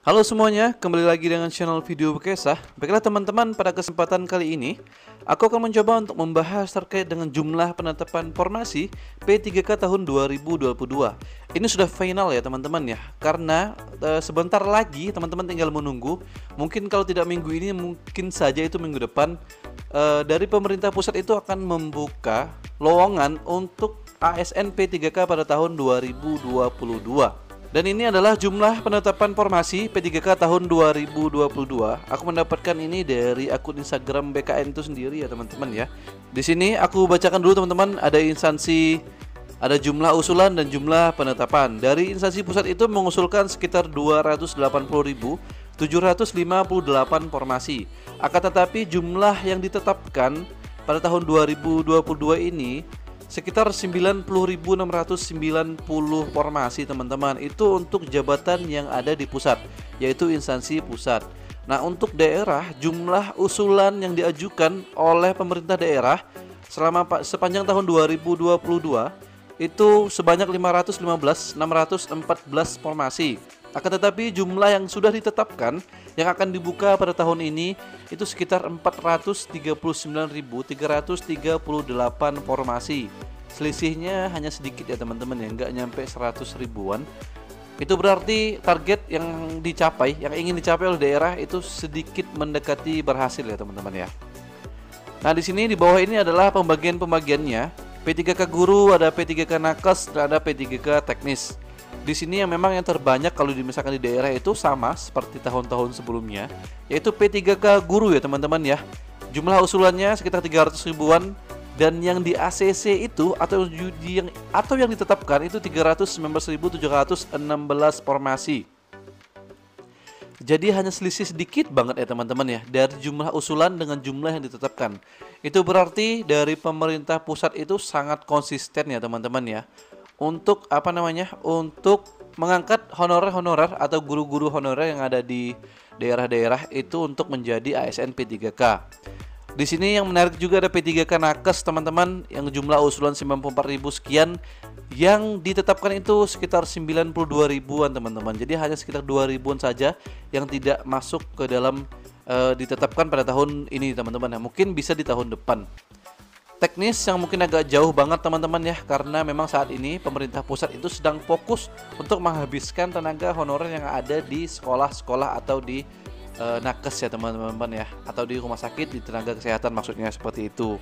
Halo semuanya, kembali lagi dengan channel video Bekesah. Baiklah teman-teman, pada kesempatan kali ini aku akan mencoba untuk membahas terkait dengan jumlah penetapan formasi P3K tahun 2022. Ini sudah final ya teman-teman ya, karena sebentar lagi teman-teman tinggal menunggu. Mungkin kalau tidak minggu ini, mungkin saja itu minggu depan. Dari pemerintah pusat itu akan membuka lowongan untuk ASN P3K pada tahun 2022. Dan ini adalah jumlah penetapan formasi P3K tahun 2022. Aku mendapatkan ini dari akun Instagram BKN itu sendiri ya teman-teman ya. Di sini aku bacakan dulu teman-teman, ada instansi, ada jumlah usulan dan jumlah penetapan. Dari instansi pusat itu mengusulkan sekitar 280.758 formasi. Akan tetapi jumlah yang ditetapkan pada tahun 2022 ini sekitar 90.690 formasi teman-teman. Itu untuk jabatan yang ada di pusat, yaitu instansi pusat. Nah, untuk daerah, jumlah usulan yang diajukan oleh pemerintah daerah sepanjang tahun 2022 itu sebanyak 515.614 formasi. Akan tetapi jumlah yang sudah ditetapkan yang akan dibuka pada tahun ini itu sekitar 439.338 formasi. Selisihnya hanya sedikit ya teman-teman ya, nggak nyampe 100 ribuan. Itu berarti target yang dicapai, yang ingin dicapai oleh daerah itu sedikit mendekati berhasil ya teman-teman ya. Nah, di sini di bawah ini adalah pembagiannya. P3K guru, ada P3K nakes, dan ada P3K teknis. Di sini yang memang yang terbanyak kalau misalkan di daerah itu sama seperti tahun-tahun sebelumnya, yaitu P3K guru ya teman-teman ya. Jumlah usulannya sekitar 300 ribuan, dan yang di ACC itu atau yang ditetapkan itu 319.716 formasi. Jadi hanya selisih sedikit banget ya teman-teman ya dari jumlah usulan dengan jumlah yang ditetapkan. Itu berarti dari pemerintah pusat itu sangat konsisten ya teman-teman ya. Untuk untuk mengangkat honorer-honorer atau guru-guru honorer yang ada di daerah-daerah itu untuk menjadi ASN P3K. Di sini yang menarik juga ada P3K nakes teman-teman, yang jumlah usulan 94.000 sekian, yang ditetapkan itu sekitar 92 ribuan teman-teman. Jadi hanya sekitar 2 ribuan saja yang tidak masuk ke dalam ditetapkan pada tahun ini teman-teman. Nah, mungkin bisa di tahun depan. Teknis yang mungkin agak jauh banget teman-teman ya, karena memang saat ini pemerintah pusat itu sedang fokus untuk menghabiskan tenaga honorer yang ada di sekolah-sekolah atau di nakes ya teman-teman ya, atau di rumah sakit, di tenaga kesehatan maksudnya seperti itu.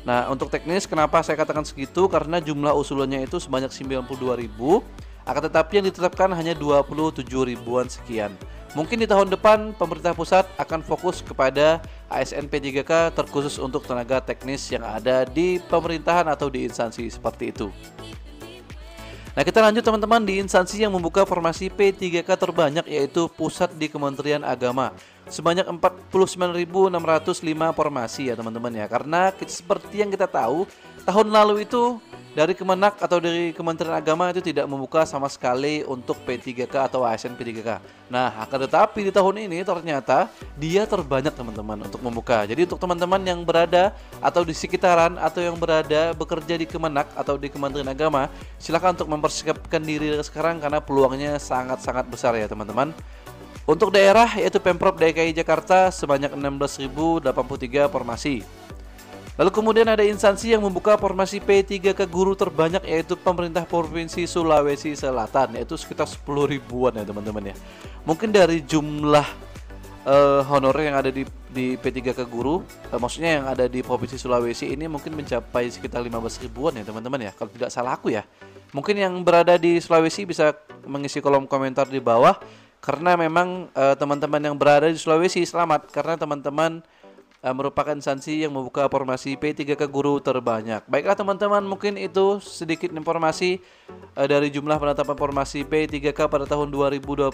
Nah, untuk teknis kenapa saya katakan segitu, karena jumlah usulannya itu sebanyak 92.000, akan tetapi yang ditetapkan hanya 27 ribuan sekian. Mungkin di tahun depan pemerintah pusat akan fokus kepada ASN P3K terkhusus untuk tenaga teknis yang ada di pemerintahan atau di instansi seperti itu. Nah, kita lanjut teman-teman di instansi yang membuka formasi P3K terbanyak, yaitu pusat di Kementerian Agama. Sebanyak 49.605 formasi ya teman-teman ya. Karena seperti yang kita tahu, tahun lalu itu dari Kemenak atau dari Kementerian Agama itu tidak membuka sama sekali untuk P3K atau ASN P3K. Nah, akan tetapi di tahun ini ternyata dia terbanyak teman-teman untuk membuka. Jadi untuk teman-teman yang berada atau di sekitaran atau yang berada bekerja di Kemenak atau di Kementerian Agama, silakan untuk mempersiapkan diri dari sekarang karena peluangnya sangat-sangat besar ya teman-teman. Untuk daerah yaitu Pemprov DKI Jakarta sebanyak 16.083 formasi. Lalu kemudian ada instansi yang membuka formasi P3K guru terbanyak, yaitu pemerintah Provinsi Sulawesi Selatan, yaitu sekitar 10 ribuan ya teman-teman ya. Mungkin dari jumlah honorer yang ada di P3K guru, maksudnya yang ada di Provinsi Sulawesi ini mungkin mencapai sekitar 15 ribuan ya teman-teman ya, kalau tidak salah aku ya. Mungkin yang berada di Sulawesi bisa mengisi kolom komentar di bawah, karena memang teman-teman yang berada di Sulawesi selamat, karena teman-teman merupakan instansi yang membuka formasi P3K guru terbanyak. Baiklah teman-teman, mungkin itu sedikit informasi dari jumlah penetapan formasi P3K pada tahun 2022.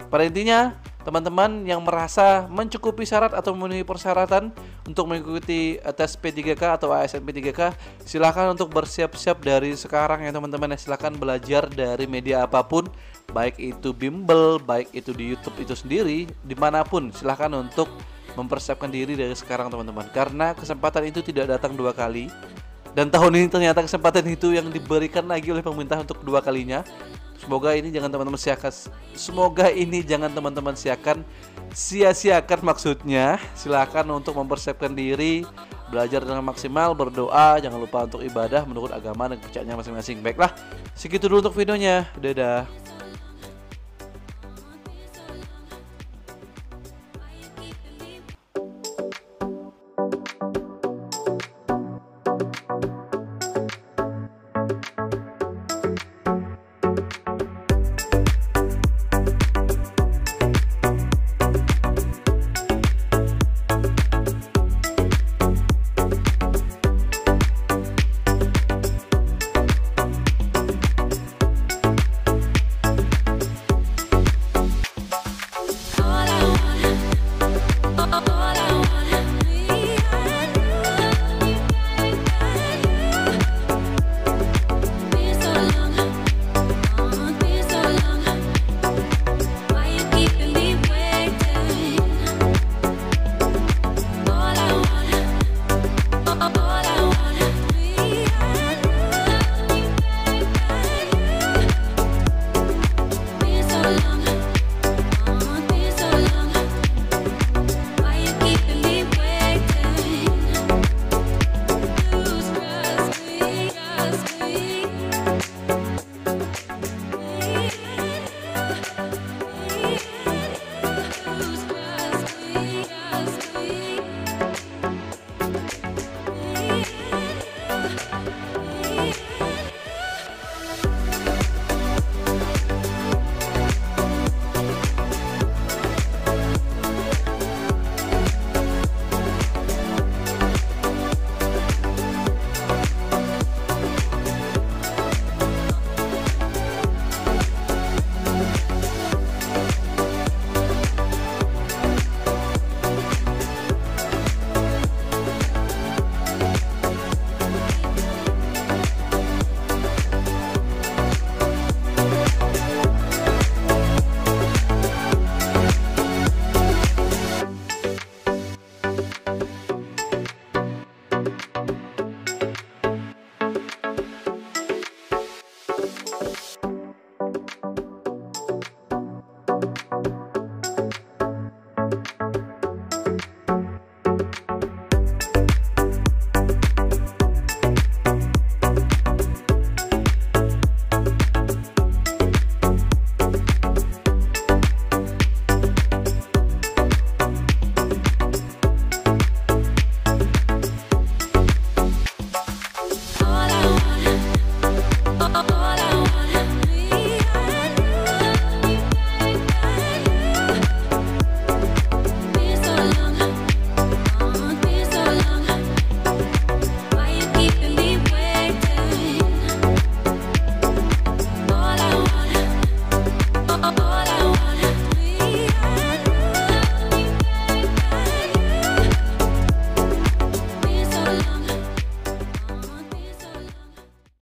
Pada intinya, teman-teman yang merasa mencukupi syarat atau memenuhi persyaratan untuk mengikuti tes P3K atau ASN P3K, silakan untuk bersiap-siap dari sekarang ya teman-teman. Silakan belajar dari media apapun, baik itu bimbel, baik itu di YouTube itu sendiri, dimanapun silakan untuk mempersiapkan diri dari sekarang teman-teman, karena kesempatan itu tidak datang dua kali, dan tahun ini ternyata kesempatan itu yang diberikan lagi oleh pemerintah untuk dua kalinya. Semoga ini jangan teman-teman sia-siakan maksudnya. Silakan untuk mempersiapkan diri, belajar dengan maksimal, berdoa, jangan lupa untuk ibadah menurut agama dan kepercayaannya masing-masing. Baiklah, segitu dulu untuk videonya. Dadah.